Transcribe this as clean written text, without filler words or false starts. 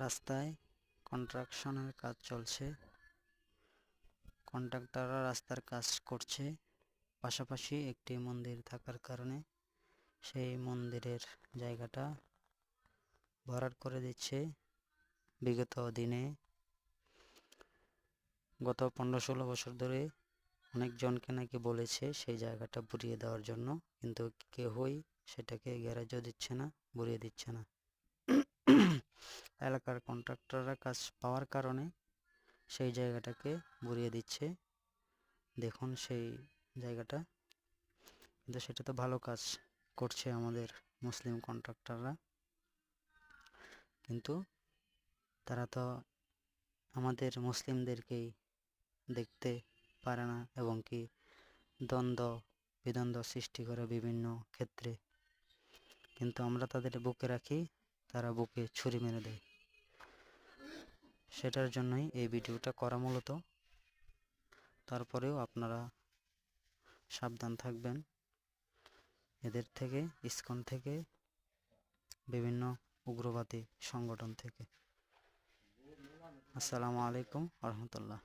রাস্তায় কনস্ট্রাকশনের কাজ চলছে। কন্ট্রাক্টররা রাস্তার কাজ করছে, পাশাপাশি একটি মন্দির থাকার কারণে সেই মন্দিরের জায়গাটা ভরাট করে দিচ্ছে। বিগত দিনে গত 15-16 বছর ধরে অনেকজনকে নাকি বলেছে সেই জায়গাটা বুঝিয়ে দেওয়ার জন্য, কিন্তু কেউই সেটাকে গ্যারাজও দিচ্ছে না, বুঝিয়ে দিচ্ছে না। এলাকার কন্ট্রাক্টররা কাজ পাওয়ার কারণে সেই জায়গাটাকে বুঝিয়ে দিচ্ছে। দেখুন সেই জায়গাটা, কিন্তু সেটা তো ভালো কাজ করছে আমাদের মুসলিম কন্ট্রাক্টররা, কিন্তু তারা তো আমাদের মুসলিমদেরকেই দেখতে পারে না, এবং কি বিদ্বন্দ্ব সৃষ্টি করে বিভিন্ন ক্ষেত্রে। কিন্তু আমরা তাদের বুকে রাখি, তারা বুকে ছুরি মেরে দেয়। সেটার জন্যই এই ভিডিওটা করা মূলত। তারপরেও আপনারা সাবধান থাকবেন এদের থেকে, ইসকন থেকে, বিভিন্ন উগ্রবাদী সংগঠন থেকে। আসসালামু আলাইকুম ওয়া রাহমাতুল্লাহ।